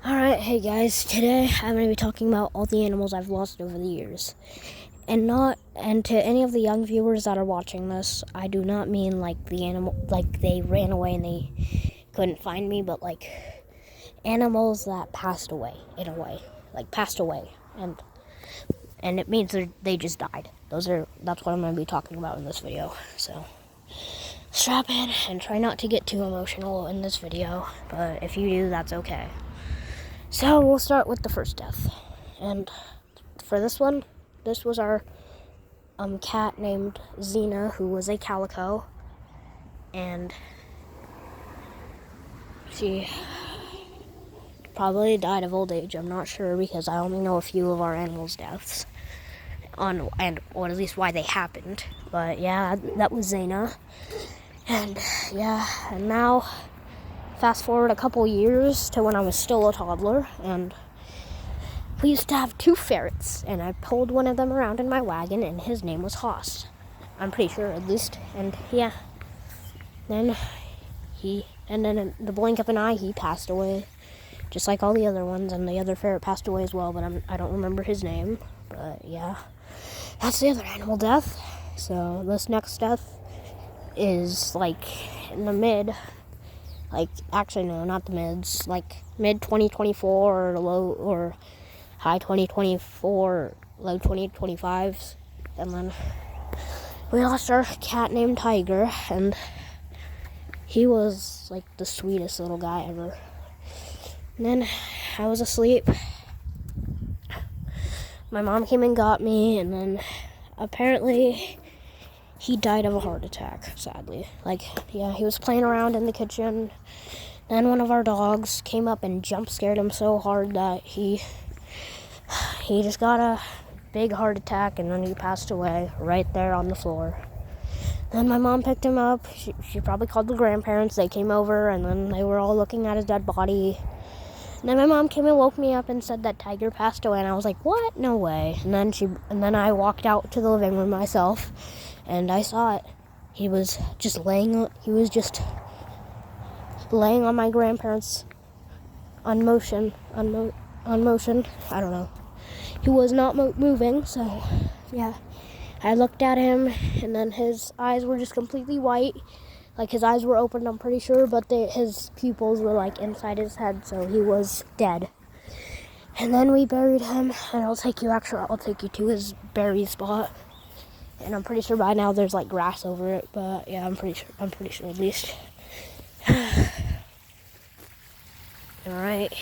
Alright, hey guys, today I'm going to be talking about all the animals I've lost over the years. And to any of the young viewers that are watching this, I do not mean like the animal, like they ran away and they couldn't find me, but like animals that passed away, in a way. Like passed away. And it means they just died. That's what I'm going to be talking about in this video. So strap in and try not to get too emotional in this video, but if you do, that's okay. So we'll start with the first death. And for this one, this was our cat named Xena, who was a calico. And she probably died of old age. I'm not sure because I only know a few of our animals' deaths. Or at least why they happened. But yeah, that was Xena. And yeah, and now fast forward a couple years to when I was still a toddler, and we used to have two ferrets, and I pulled one of them around in my wagon, and his name was Hoss. I'm pretty sure, at least. And yeah, then in the blink of an eye, he passed away, just like all the other ones, and the other ferret passed away as well, but I don't remember his name. But yeah, that's the other animal death. So this next death is like in the mid. Actually, no, not the mids. Like mid 2024 or low or high 2024, low 2025s. And then we lost our cat named Tiger, and he was like the sweetest little guy ever. And then I was asleep. My mom came and got me, and then apparently he died of a heart attack, sadly. He was playing around in the kitchen. Then one of our dogs came up and jump scared him so hard that he just got a big heart attack, and then he passed away right there on the floor. Then my mom picked him up. She probably called the grandparents. They came over, and then they were all looking at his dead body. And then my mom came and woke me up and said that Tiger passed away, and I was like, what? No way. And then I walked out to the living room myself, and I saw it. He was just laying on my grandparents on motion. I don't know. He was not moving, so yeah. I looked at him, and then his eyes were just completely white. Like his eyes were open, I'm pretty sure, but his pupils were like inside his head, so he was dead. And then we buried him, and I'll take you to his buried spot. And I'm pretty sure by now there's like grass over it, but yeah, I'm pretty sure at least. Alright,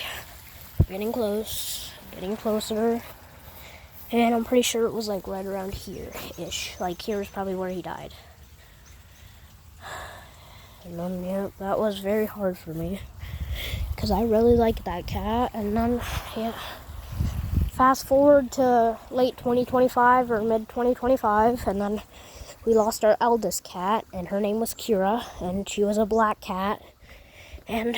getting closer, and I'm pretty sure it was like right around here-ish. Like here's probably where he died. And then yeah, that was very hard for me, because I really like that cat. And then yeah, fast forward to late 2025 or mid 2025, and then we lost our eldest cat, and her name was Kira, and she was a black cat. And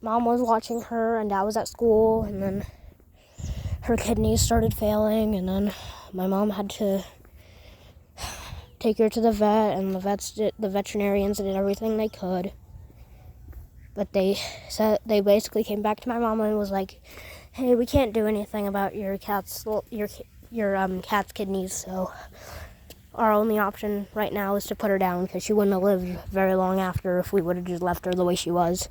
Mom was watching her, and Dad was at school, and then her kidneys started failing, and then my mom had to take her to the vet, and the veterinarians did everything they could. But they basically came back to my mom and was like, hey, we can't do anything about your cat's kidneys, so our only option right now is to put her down, because she wouldn't have lived very long after if we would have just left her the way she was,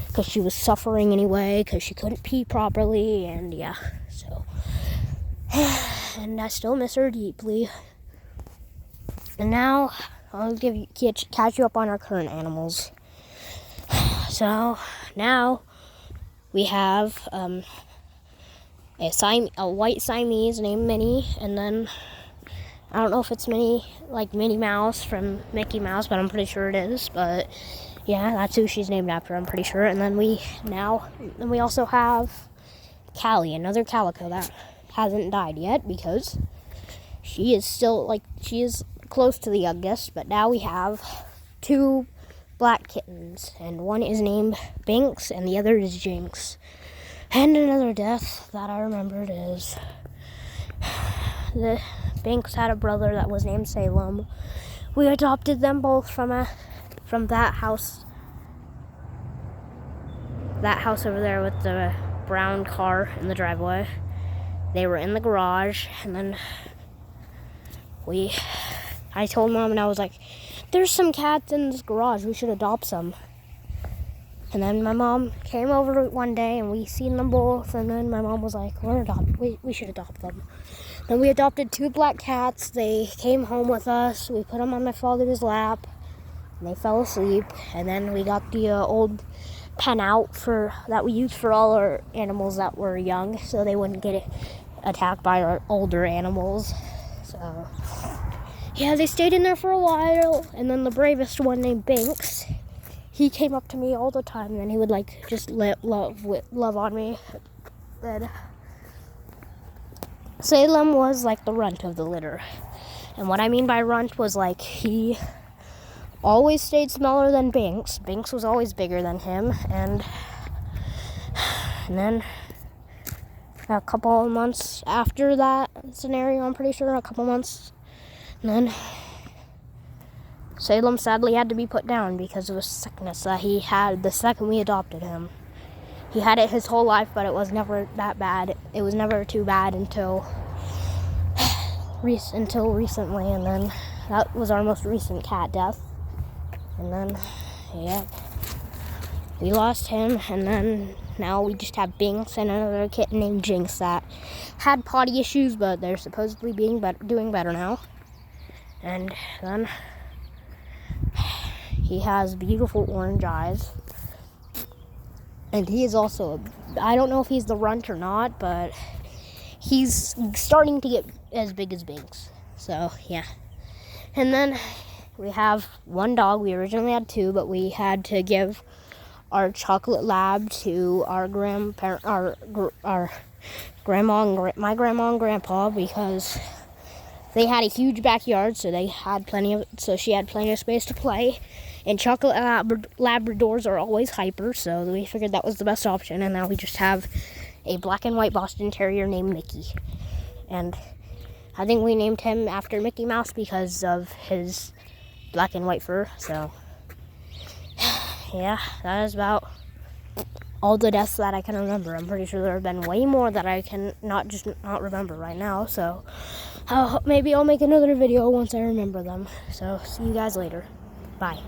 because she was suffering anyway, because she couldn't pee properly, and yeah, so. And I still miss her deeply. And now I'll catch you up on our current animals. So now we have a white Siamese named Minnie, and then I don't know if it's Minnie Mouse from Mickey Mouse, but I'm pretty sure it is. But yeah, that's who she's named after, I'm pretty sure. And then we also have Callie, another calico that hasn't died yet, because she is close to the youngest. But now we have two black kittens, and one is named Binks and the other is Jinx. And another death that I remembered is the Binks had a brother that was named Salem. We adopted them both from that house that house over there with the brown car in the driveway. They were in the garage, and then I told Mom, and I was like, there's some cats in this garage, we should adopt some. And then my mom came over one day, and we seen them both, and then my mom was like, we should adopt them. Then we adopted 2 black cats. They came home with us. We put them on my father's lap, and they fell asleep. And then we got the old pen out that we used for all our animals that were young, so they wouldn't get attacked by our older animals. So yeah, they stayed in there for a while, and then the bravest one named Binks, he came up to me all the time, and then he would like just love on me. Then Salem was like the runt of the litter, and what I mean by runt was like he always stayed smaller than Binks. Binks was always bigger than him, and then a couple of months after that scenario, I'm pretty sure, a couple months, and then Salem sadly had to be put down because of a sickness that he had the second we adopted him. He had it his whole life, but it was never that bad. It was never too bad until recently, and then that was our most recent cat death. And then, yeah, we lost him, and then now we just have Binks and another kitten named Jinx that had potty issues, but they're supposedly doing better now. And then he has beautiful orange eyes. And he is also, I don't know if he's the runt or not, but he's starting to get as big as Binks. So, yeah. And then we have one dog. We originally had 2, but we had to give our chocolate lab to our grandma my grandma and grandpa, because they had a huge backyard, so she had plenty of space to play. And chocolate Labradors are always hyper, so we figured that was the best option. And now we just have a black and white Boston Terrier named Mickey. And I think we named him after Mickey Mouse because of his black and white fur. So yeah, that is about all the deaths that I can remember. I'm pretty sure there have been way more that I can not remember right now. So maybe I'll make another video once I remember them. So see you guys later. Bye.